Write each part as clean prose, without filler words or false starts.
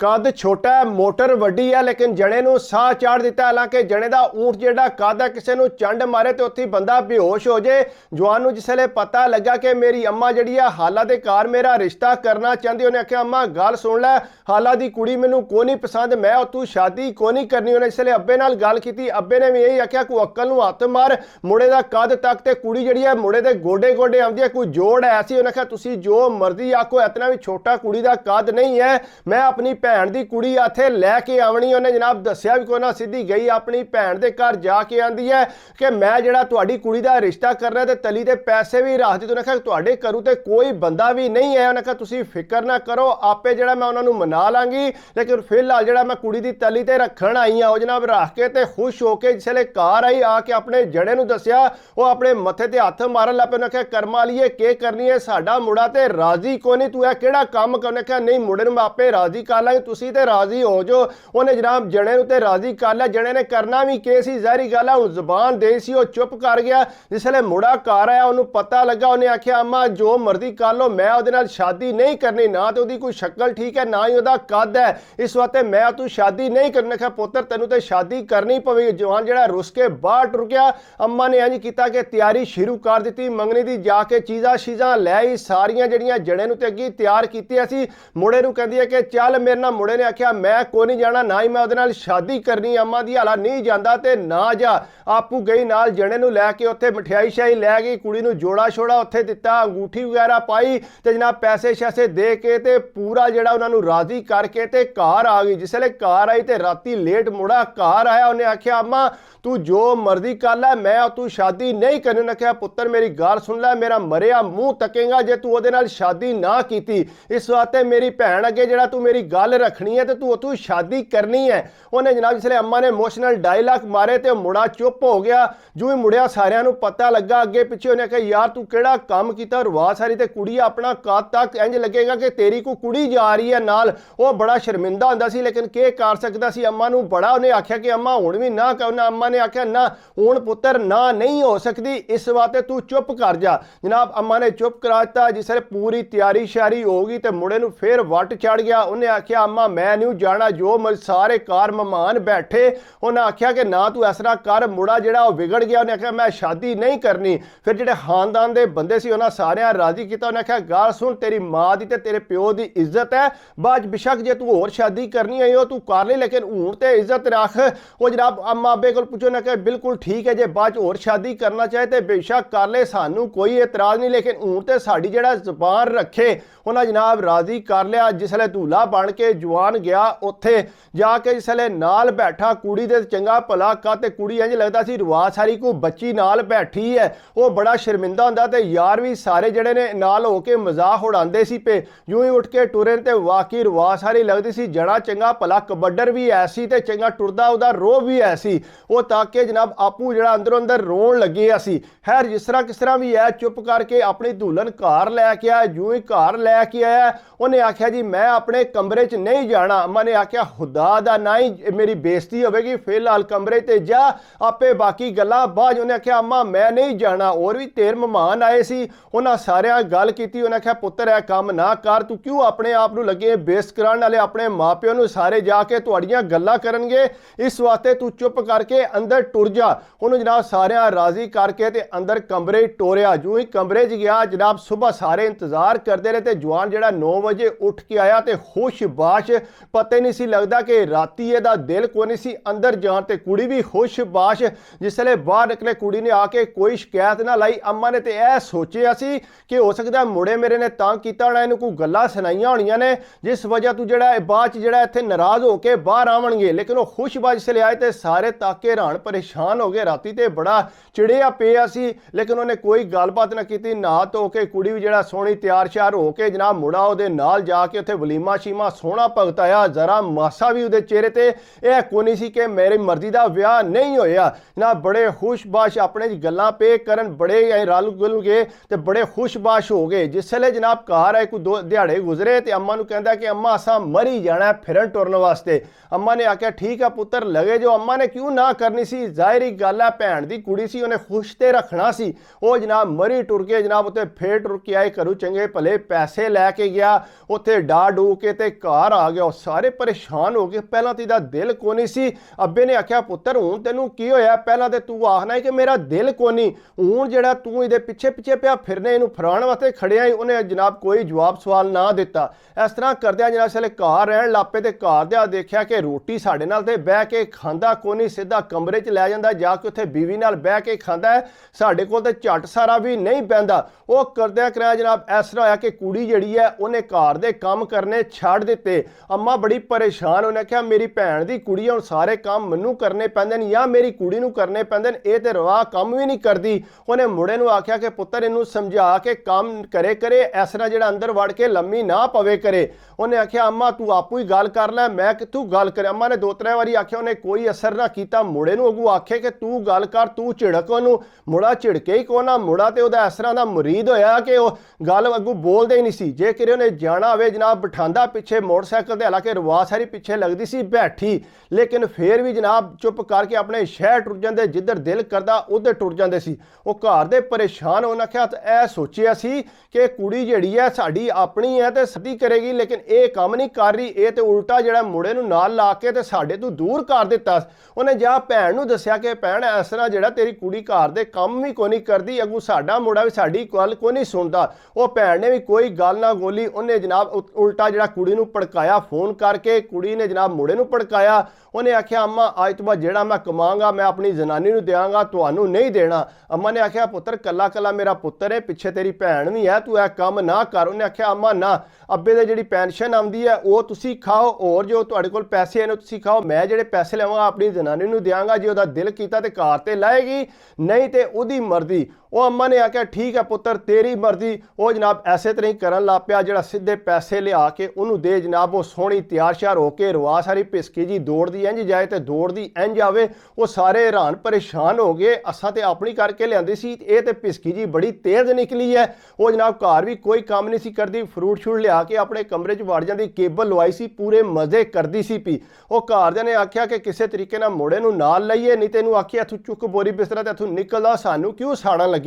कद छोटा है मोटर वड्डी है लेकिन जने नूं साह चाड़ दिता। हालांकि जने दा ऊंट जिहड़ा कद है किसी नूं चंड मारे तो उत्थे बंदा बेहोश हो जाए। जवान नूं जिसले पता लगा कि मेरी अम्मा जिहड़ी है हाला दे घर मेरा रिश्ता करना चाहती, उन्हें आख्या अम्मा गल सुन लै, हाला दी कुड़ी मैनूं कोई नहीं पसंद, मैं तू शादी कोई नहीं करनी। उन्हें इसलिए अब्बे नाल गल कीती, अब्बे ने भी यही आख्या कोई अक्ल नूं हत्थ मार, मुड़े दा कद तक ते कुड़ी जिहड़ी है मुड़े दे गोडे गोडे आउंदी है, कोई जोड़ है ऐसी। उन्हें आख्या तुसीं जो मर्जी आखो इतना भी छोटा कुड़ी दा कद नहीं है, मैं अपनी भैन दी कुड़ी इत्थे लैके आवनी। उन्हें जनाब दस्सिया भी कोई ना, सीधी गई अपनी भैन दे घर जाके आंदी है कि मैं जिहड़ा तुहाडी कुड़ी दा रिश्ता करना ते तली दे पैसे भी रख दित्ते। उन्हें आख्या तुहाडे घरों ते कोई बंदा भी नहीं है, उन्हें आख्या तुसीं फिक्र ना करो, आपे जिहड़ा मैं उन्हां नूं मना लांगी, लेकिन फिलहाल जिहड़ा मैं कुड़ी दी तली ते रखण आई हां। जनाब रख के ते खुश होके जिसले घर आई आके अपने जड़े नूं दस्सिया, वो अपने मत्थे ते हत्थ मारन लग पे। उन्हें आख्या कर्म वालीए के करनी है, साडा मुड़ा ते राजी कोई नहीं, तू किहड़ा काम कर। उन्हें आख्या नहीं मुड़े नूं मैं आपे राजी कर लांगी, तुसीं ते राजी हो जो। उन्हें जनाब जने नूं ते राजी कर लिया, जने ने करना भी के सी, ज़ाहिरी गल है हुण ज़बान दे सी, वो चुप कर गया। जिसले मुड़ा घर आया उन्होंने पता लगा, उन्हें आख्या अम्मा जो मर्जी कर लो, मैं उहदे नाल शादी नहीं करनी, ना तो उहदी कोई शक्ल ठीक है ना ही उहदा कद है, इस वास्ते मैं तू शादी नहीं करनी। आख्या पुत्र तैनूं ते शादी करनी पवेगी। जवान जिहड़ा रुस के बाहर टुर गया। अम्मा ने इंज कीता कि तैयारी शुरू कर दी, मंगनी दी जाके चीज़ां शीज़ां लै आई, सारियां जिहड़ियां जड़े नूं ते अगे तैयार कीतियां सी। मुड़े नूं कहंदी है कि चल मेरे नाल। मुड़े ने आख्या मैं कोई नहीं जाना, ना ही मैं उहदे नाल शादी करनी। अम्मा दी हाला नहीं जांदा ते ना जा। आपू गई नाल जने नूं लैके उत्थे मठियाई शाई लै गई, कुड़ी नूं जोड़ा छोड़ा उत्थे दिता, अंगूठी वगैरह पाई ते जनाब पैसे शैसे दे के ते पूरा जिहड़ा उन्हां नूं राजी करके ते घर आ गई। जिसले घर आई ते राती लेट मुड़ा घर आया, उन्हें आख्या अम्मा तू जो मर्जी कर लै, मैं तू शादी नहीं करनी। उन्हें आख्या पुत्र मेरी गल सुन लै, मेरा मरिया मूँह तकेगा जे तू उहदे नाल शादी ना कीती, इस वास्ते मेरी भैन अगे जिहड़ा तू मेरी गल रखनी है ते तू शादी करनी है। उन्हें जनाब जिसले अम्मा ने इमोशनल डायलॉग मारे तो मुड़ा चुप हो गया। जो ही मुड़िया सारिਆਂ ਨੂੰ पता लगा अगे पिछे, उन्हें कहा यार तू केड़ा काम कीता, रवा सारी ते कुड़ी अपना कद तक इंज लगेगा कि तेरी को कुड़ी जा रही है नाल। वो बड़ा शर्मिंदा हुंदा सी लेकिन के कर सकदा सी। अम्मा नूं बड़ा उन्हें आख्या कि अम्मा हुण भी ना कहना। अम्मा ने आख्या ना हुण पुत्र ना नहीं हो सकती, इस वास्ते तू चुप कर जा। जनाब अम्मा ने चुप करा दिता। जिसले पूरी तैयारी श्यारी हो गई तो मुड़े नूं फिर वट चढ़ गया। उन्हें आख्या अम्मा मैं नहीं जाना, जो सारे कार मेहमान बैठे, उन्हें आख्या कि ना तू इस तरह कर। मुड़ा जिहड़ा विगड़ गया, उन्हें आख्या मैं शादी नहीं करनी। फिर जिहड़े खानदान के बंदे सी उन्हें सारिਆਂ राजी किया। उन्हें आख्या गल सुन, तेरी माँ की ते तेरे प्यो की इज्जत है, बाद बेशक जे तू होर शादी करनी है हो तू कर ले, लेकिन हूँ तो इज्जत रख। वो जनाब अम्मा अब्बे को पुछो, उन्हें आख्या बिल्कुल ठीक है, जे बाद होर शादी करना चाहे तो बेशक कर ले, सानू कोई एतराज़ नहीं, लेकिन हूँ तो साड़ी जिहड़ा ज़बान रखे। उन्हें जनाब राजी कर लिया। जिसले दूल्हा बन के जवान गया उत्थे जाके जिसले नाल बैठा कुड़ी दे चंगा भला कद, कुड़ी इंज लगता सी रवा सारी को बच्ची नाल बैठी है। वो बड़ा शर्मिंदा हुंदा ते यार भी सारे जड़े ने नाल होके मजाक उड़ाते सी पे। यूं ही उठ के टुरे ते वाकई रवा सारी लगती सी, जड़ा चंगा भला कबड्डर भी ऐसी ते चंगा टुरदा उहदा रोह भी ऐसी। वो ताके जनाब आपू जड़ा अंदरों अंदर रोन लगे असी। खैर जिस तरह किस तरह भी है चुप करके अपनी दुल्हन घर लैके आया। यूं ही घर लैके आया, उन्हें आख्या जी मैं अपने कमरे च नहीं जाना। अम्मा ने आख्या खुदा दा ना ही मेरी बेइज्जती होगी, फिलहाल कमरे ते जा, आपे बाकी गल्लां बाद। उन्हें आख्या अम्मा मैं नहीं जाना, और भी तेर मेहमान आए सी, उन्हें सारियां गल की। उन्हें आख्या पुत्र है काम ना कर, तू क्यों अपने आप नूं लगे बेइज्जत कराने वाले, अपने माँ प्यो नूं सारे जाके तुहाड़ियां गल्लां करनगे, इस वास्ते तू चुप करके अंदर टुर जा। उन्होंने जनाब सारियां राजी करके ते अंदर कमरे टोरिया। जो ही कमरे च गया जनाब सुबह सारे इंतजार करते रहे, जवान जिहड़ा 9 बजे उठ के आया तो खुशबाश, पता ही नहीं सी लगता कि राती इहदा दिल कोई नहीं सी अंदर जान, ते कुड़ी भी खुशबाश। जिसले बाहर निकले कुड़ी ने आके कोई शिकायत ना लाई। अम्मा ने तो यह सोचिया सी कि हो सकता मुड़े मेरे ने तंग किया होना, इन्हूं कोई गल्लां सुनाइयां होणियां ने जिस वजह तू जिहड़ा बाद जिहड़ा इत्थे नाराज होकर बाहर आवणगे। लेकिन वो खुशबाश जिसले आए तो सारे ताके हैरान परेशान हो गए। राती तो बड़ा चिड़िया पिया सी, लेकिन उन्हें कोई गलबात ना की। नहा धो के कुड़ी भी जिहड़ा सोहनी तैयार श्यार होके जनाब मुड़ा उहदे नाल जाके उत्थे वलीमा शीमा सोहना भगताया। जरा मासा भी उहदे चेहरे ते यह कोई नहीं सी कि मेरी मर्जी का विआह नहीं होया। जनाब बड़े खुशबाश अपने गल्लां पे करन, बड़े रल गुल गए तो बड़े खुशबाश हो गए। जिसले जनाब घर आए कोई 2 दिहाड़े गुजरे तो अम्मा नूं कहंदा कि अम्मा असां मरी जाना फिरन टुरन वास्ते। अम्मा ने आख्या ठीक है पुत्र लगे जो। अम्मा ने क्यों ना करनी सी, जाहिरी गल है भैन दी कुड़ी सी, उन्हें खुश ते रखना सी। वो जनाब मरी टुर के जनाब उत्ते फिर टुर के आए, घरों चंगे भले पैसे ਪੈਸੇ लैके गया, उत्थे डा डू के ते घर आ गया। सारे परेशान हो गए। पहला तो इहदा दिल कोनी सी। अब्बे ने आख्या पुत्तर हुण तैनूं की होया? पहला तो तू आखना है कि मेरा दिल कोनी, हुण जिहड़ा तू इहदे पिछे पिछे पिया फिरने इहनूं फराउण वास्ते खड़िया ही। उहने जनाब कोई जवाब सवाल ना दिता। इस तरह करदिआं जनाब इसले घर रहण लग पे ते घर दिआं देखिया कि रोटी साडे नाल ते बह के खांदा कोनी, सीधा कमरे च लै जांदा, जाके उत्थे बीवी नाल बह के खांदा है। साडे कोल ते झट सारा भी नहीं पैंदा। वो करदिआं कराया जनाब इस तरह होया कि कुड़ी जिहड़ी है उहने घर दे काम करने छड्ड दित्ते। अम्मा बड़ी परेशान, उहने आख्या मेरी भैण दी कुड़ी हुण सारे काम मैनूं करने पैंदे ने या मेरी कुड़ी नूं करने पैंदे ने, इह ते रवा काम भी नहीं करदी। उहने मुंडे नूं आख्या कि पुत्तर इहनूं समझा के काम करे करे, इस तरह जिहड़ा अंदर वड़ के लम्मी ना पवे करे। उहने आख्या अम्मा तू आपू ही गल कर लै, मैं कित्थों गल करे। अम्मा ने 2-3 वारी आख्या, उहने कोई असर ना कीता। मुंडे नूं अगू आखे कि तू गल कर, तू झिड़क उहनूं। मुड़ा झिड़के ही कोना, मुड़ा ते उहदा इस तरह दा मुरीद होया कि ਉਹ ਗੱਲ ਅੱਗੋਂ ਬੋਲਦੇ ਹੀ ਨਹੀਂ ਸੀ। ਜੇ ਕਿਰੇ ਉਹਨੇ ਜਾਣਾ ਹੋਵੇ ਜਨਾਬ ਬਿਠਾਂਦਾ ਪਿੱਛੇ ਮੋਟਰਸਾਈਕਲ ਤੇ, ਹਾਲਾਂਕਿ ਰਵਾ ਸਾਰੀ ਪਿੱਛੇ ਲੱਗਦੀ ਸੀ ਬੈਠੀ, ਲੇਕਿਨ ਫੇਰ ਵੀ ਜਨਾਬ ਚੁੱਪ ਕਰਕੇ ਆਪਣੇ ਸ਼ਹਿਰ ਟੁਰ ਜਾਂਦੇ, ਜਿੱਧਰ ਦਿਲ ਕਰਦਾ ਉਧਰ ਟੁਰ ਜਾਂਦੇ ਸੀ। ਉਹ ਘਰ ਦੇ ਪਰੇਸ਼ਾਨ ਹੋਣ ਆਖਿਆ ਇਹ ਸੋਚਿਆ ਸੀ ਕਿ ਕੁੜੀ ਜਿਹੜੀ ਹੈ ਸਾਡੀ ਆਪਣੀ ਹੈ ਤੇ ਸਦੀ ਕਰੇਗੀ, ਲੇਕਿਨ ਇਹ ਕੰਮ ਨਹੀਂ ਕਰ ਰਹੀ, ਇਹ ਤੇ ਉਲਟਾ ਜਿਹੜਾ ਮੁੰਡੇ ਨੂੰ ਨਾਲ ਲਾ ਕੇ ਤੇ ਸਾਡੇ ਤੋਂ ਦੂਰ ਕਰ ਦਿੱਤਾ। ਉਹਨੇ ਜਾ ਭੈਣ ਨੂੰ ਦੱਸਿਆ ਕਿ ਭੈਣ ਇਸ ਤਰ੍ਹਾਂ ਜਿਹੜਾ ਤੇਰੀ ਕੁੜੀ ਘਰ ਦੇ ਕੰਮ ਵੀ ਕੋਈ ਨਹੀਂ ਕਰਦੀ, ਅੱਗੋਂ ਸਾਡਾ ਮੁੰਡਾ ਵੀ ਸਾਡੀ ਗੱਲ ਕੋਈ ਨਹੀਂ ਸੁਣਦਾ। ਉਹ ਭੈਣ ਨੇ ਵੀ ਕੋਈ ਗੱਲ ਨਾ ਗੋਲੀ, ਉਹਨੇ ਜਨਾਬ ਉਲਟਾ ਜਿਹੜਾ ਕੁੜੀ ਨੂੰ ਭੜਕਾਇਆ ਫੋਨ ਕਰਕੇ, ਕੁੜੀ ਨੇ ਜਨਾਬ ਮੁੰਡੇ ਨੂੰ ਭੜਕਾਇਆ। ਉਹਨੇ ਆਖਿਆ ਅੰਮਾ ਅੱਜ ਤੋਂ ਬਾਅਦ ਜਿਹੜਾ ਮੈਂ ਕਮਾਂਗਾ ਮੈਂ ਆਪਣੀ ਜਨਾਨੀ ਨੂੰ ਦਿਆਂਗਾ, ਤੁਹਾਨੂੰ ਨਹੀਂ ਦੇਣਾ। ਅੰਮਾ ਨੇ ਆਖਿਆ ਪੁੱਤਰ ਕੱਲਾ ਕੱਲਾ ਮੇਰਾ ਪੁੱਤਰ ਹੈ, ਪਿੱਛੇ ਤੇਰੀ ਭੈਣ ਵੀ ਹੈ, ਤੂੰ ਇਹ ਕੰਮ ਨਾ ਕਰ। ਉਹਨੇ ਆਖਿਆ ਅੰਮਾ ਨਾ, ਅੱਬੇ ਦੇ ਜਿਹੜੀ ਪੈਨਸ਼ਨ ਆਉਂਦੀ ਹੈ ਉਹ ਤੁਸੀਂ ਖਾਓ, ਹੋਰ ਜੋ ਤੁਹਾਡੇ ਕੋਲ ਪੈਸੇ ਨੇ ਤੁਸੀਂ ਖਾਓ, ਮੈਂ ਜਿਹੜੇ ਪੈਸੇ ਲਵਾਂਗਾ ਆਪਣੀ ਜਨਾਨੀ ਨੂੰ ਦਿਆਂਗਾ, ਜੇ ਉਹਦਾ ਦਿਲ ਕੀਤਾ ਤੇ ਘਰ ਤੇ ਲਾਏਗੀ, ਨਹੀਂ ਤੇ ਉਹਦੀ ਮਰਜ਼ੀ। ਉਹ ਅੰਮਾ ਨੇ ਆਖਿਆ ਠੀਕ ਹੈ ਪੁੱਤਰ ਤੇਰੀ ਮਰਜ਼ੀ। ਉਹ ਜਨਾਬ ਐਸੇ ਤਰ੍ਹਾਂ ਹੀ ਕਰਨ ਲੱਗ ਪਿਆ, ਜਿਹੜਾ ਸਿੱਧੇ ਪੈਸੇ ਲਿਆ ਕੇ ਉਹਨੂੰ ਦੇ ਜਨਾਬ। ਉਹ ਸੋਹਣੀ ਤਿਆਰ ਸ਼ਿਆਰ ਹੋ ਕੇ ਰਵਾ ਸਾਰੀ ਪਿਸਕੀ ਜੀ ਦੌੜਦੀ ਇੰਝ ਜਾਏ ਤੇ ਦੌੜਦੀ ਇੰਝ ਆਵੇ। ਉਹ ਸਾਰੇ ਹੈਰਾਨ ਪਰੇਸ਼ਾਨ ਹੋ ਗਏ, ਅਸਾਂ ਤੇ ਆਪਣੀ ਕਰਕੇ ਲਿਆਂਦੀ ਸੀ, ਇਹ ਤੇ ਪਿਸਕੀ ਜੀ ਬੜੀ ਤੇਜ਼ ਨਿਕਲੀ ਹੈ। ਉਹ ਜਨਾਬ ਘਰ ਵੀ ਕੋਈ ਕੰਮ ਨਹੀਂ ਸੀ ਕਰਦੀ, ਫਰੂਟ ਸ਼ੂਟ ਲਿਆ ਕੇ ਆਪਣੇ ਕਮਰੇ 'ਚ ਵੜ ਜਾਂਦੀ, ਕੇਬਲ ਲਵਾਈ ਸੀ, ਪੂਰੇ ਮਜ਼ੇ ਕਰਦੀ ਸੀ ਪੀ। ਉਹ ਘਰਦਿਆਂ ਨੇ ਆਖਿਆ ਕਿ ਕਿਸੇ ਤਰੀਕੇ ਨਾਲ ਮੁੰਡੇ ਨੂੰ ਨਾਲ ਲਈਏ, ਨਹੀਂ ਤੈਨੂੰ ਆਖਿਆ ਇੱਥੋਂ ਚੁੱਕ ਬੋਰੀ ਬਿਸਤਰਾ ਤੇ ਇੱਥੋਂ ਨਿਕਲਦਾ, ਸਾਨੂੰ ਕਿਉਂ ਸਾੜਨ ਲੱਗੇ।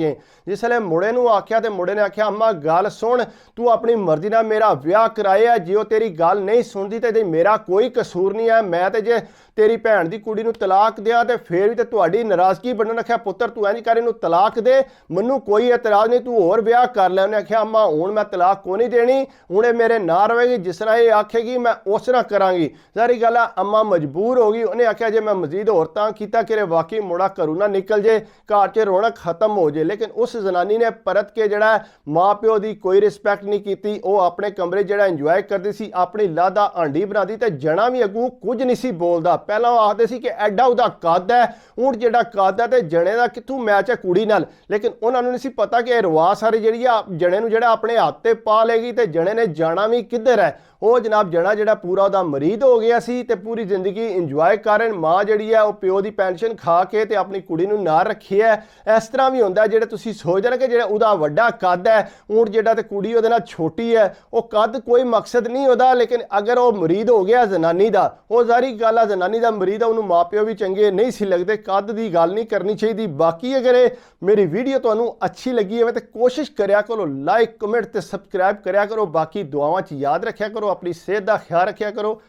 ਜਿਸ ਵੇਲੇ ਮੁੰਡੇ ਨੂੰ ਆਖਿਆ ਤੇ ਮੁੰਡੇ ਨੇ ਆਖਿਆ ਅੰਮਾ ਗੱਲ ਸੁਣ, ਤੂੰ ਆਪਣੀ ਮਰਜ਼ੀ ਨਾਲ ਮੇਰਾ ਵਿਆਹ ਕਰਾਇਆ, ਜੇ ਉਹ ਤੇਰੀ ਗੱਲ ਨਹੀਂ ਸੁਣਦੀ ਤੇ ਮੇਰਾ ਕੋਈ ਕਸੂਰ ਨਹੀਂ ਹੈ। ਮੈਂ ਤੇ ਜੇ ਤੇਰੀ ਭੈਣ ਦੀ ਕੁੜੀ ਨੂੰ ਤਲਾਕ ਦਿਆਂ ਤੇ ਫੇਰ ਵੀ ਤੇ ਤੁਹਾਡੀ ਨਾਰਾਜ਼ਗੀ ਬਣਨ। ਆਖਿਆ ਪੁੱਤਰ ਤੂੰ ਇੰਝ ਕਰ, ਇਹਨੂੰ ਤਲਾਕ ਦੇ, ਮੈਨੂੰ ਕੋਈ ਇਤਰਾਜ਼ ਨਹੀਂ, ਤੂੰ ਹੋਰ ਵਿਆਹ ਕਰ ਲੈ। ਉਹਨੇ ਆਖਿਆ ਅੰਮਾ ਹੁਣ ਮੈਂ ਤਲਾਕ ਕੋਈ ਨਹੀਂ ਦੇਣੀ, ਹੁਣ ਇਹ ਮੇਰੇ ਨਾਲ ਰਹੇਗੀ, ਜਿਸ ਤਰ੍ਹਾਂ ਇਹ ਆਖੇਗੀ ਮੈਂ ਉਸ ਤਰ੍ਹਾਂ ਕਰਾਂਗੀ। ਸਾਰੀ ਗੱਲ ਆ ਅੰਮਾ ਮਜਬੂਰ ਹੋ ਗਈ। ਉਹਨੇ ਆਖਿਆ ਜੇ ਮੈਂ ਮਜ਼ੀਦ ਹੋਰ ਤਾਂ ਕੀਤਾ ਕਿ ਵਾਕਈ ਮੁੰਡਾ ਘਰੋਂ ਨਾ ਨਿਕਲ ਜੇ, ਘਰ 'ਚ ਰੌਣਕ ਖਤਮ ਹੋ ਜੇ। ਲੇਕਿਨ ਉਸ ਜ਼ਨਾਨੀ ਨੇ ਪਰਤ ਕੇ ਜਿਹੜਾ ਮਾਂ ਪਿਓ ਦੀ ਕੋਈ ਰਿਸਪੈਕਟ ਨਹੀਂ ਕੀਤੀ। ਉਹ ਆਪਣੇ ਕਮਰੇ ਜਿਹੜਾ ਇੰਜੋਏ ਕਰਦੀ ਸੀ, ਆਪਣੀ ਲਾਦਾ ਆਂਡੀ ਬਣਾਦੀ ਤੇ ਜਣਾ ਵੀ ਅੱਗੋਂ ਕੁਝ ਨਹੀਂ ਸੀ ਬੋਲਦਾ। ਪਹਿਲਾਂ ਉਹ ਆਖਦੇ ਸੀ ਕਿ ਐਡਾ ਉਹਦਾ ਕੱਦ ਹੈ, ਹੁਣ ਜਿਹੜਾ ਕੱਦ ਹੈ ਤੇ ਜਣੇ ਦਾ ਕਿੱਥੋਂ ਮੈਚ ਹੈ ਕੁੜੀ ਨਾਲ। ਲੇਕਿਨ ਉਹਨਾਂ ਨੂੰ ਨਹੀਂ ਸੀ ਪਤਾ ਕਿ ਇਹ ਰਵਾ ਸਾਰੀ ਜਿਹੜੀ ਆ ਜਣੇ ਨੂੰ ਜਿਹੜਾ ਆਪਣੇ ਹੱਥ ਤੇ ਪਾ ਲੇਗੀ ਤੇ ਜਣੇ ਨੇ ਜਾਣਾ ਵੀ ਕਿੱਧਰ ਹੈ। ਉਹ ਜਨਾਬ ਜਣਾ ਜਿਹੜਾ ਪੂਰਾ ਉਹਦਾ ਮਰੀਦ ਹੋ ਗਿਆ ਸੀ ਤੇ ਪੂਰੀ ਜ਼ਿੰਦਗੀ ਇੰਜੋਏ ਕਰਨ। ਮਾਂ ਜਿਹੜੀ ਹੈ ਉਹ ਪਿਓ ਦੀ ਪੈਨਸ਼ਨ ਖਾ ਕੇ ਤੇ ਆਪਣੀ ਕੁੜੀ ਨੂੰ ਨਾਲ ਰੱਖੀ ਹੈ। ਇਸ ਤਰ੍ਹਾਂ ਵੀ ਹੁੰਦਾ ਜਿਹੜੇ ਤੁਸੀਂ ਸੋਚਦੇ ਨਾ ਕਿ ਜਿਹੜਾ ਉਹਦਾ ਵੱਡਾ ਕੱਦ ਹੈ, ਊਂਟ ਜਿਹੜਾ ਤੇ ਕੁੜੀ ਉਹਦੇ ਨਾਲ ਛੋਟੀ ਹੈ, ਉਹ ਕੱਦ ਕੋਈ ਮਕਸਦ ਨਹੀਂ ਉਹਦਾ। ਲੇਕਿਨ ਅਗਰ ਉਹ ਮਰੀਦ ਹੋ ਗਿਆ ਜ਼ਨਾਨੀ ਦਾ, ਉਹ ਜ਼ਾਰੀ ਗੱਲ ਆ ਜ਼ਨਾਨੀ ਦਾ ਮਰੀਦ ਆ, ਉਹਨੂੰ ਮਾਂ ਪਿਓ ਵੀ ਚੰਗੇ ਨਹੀਂ ਸੀ ਲੱਗਦੇ। ਕੱਦ ਦੀ ਗੱਲ ਨਹੀਂ ਕਰਨੀ ਚਾਹੀਦੀ। ਬਾਕੀ ਅਗਰ ਇਹ ਮੇਰੀ ਵੀਡੀਓ ਤੁਹਾਨੂੰ ਅੱਛੀ ਲੱਗੀ ਹੋਵੇ ਤਾਂ ਕੋਸ਼ਿਸ਼ ਕਰਿਆ ਕਰੋ ਲਾਈਕ ਕਮੈਂਟ ਤੇ ਸਬਸਕ੍ਰਾਈਬ ਕਰਿਆ ਕਰੋ। ਬਾਕੀ ਦੁਆਵਾਂ 'ਚ ਯਾਦ ਰੱਖਿਆ ਕਰੋ, ਆਪਣੀ ਸਿਹਤ ਦਾ ਖਿਆਲ ਰੱਖਿਆ ਕਰੋ।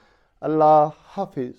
ਅੱਲਾ ਹਾਫਿਜ਼।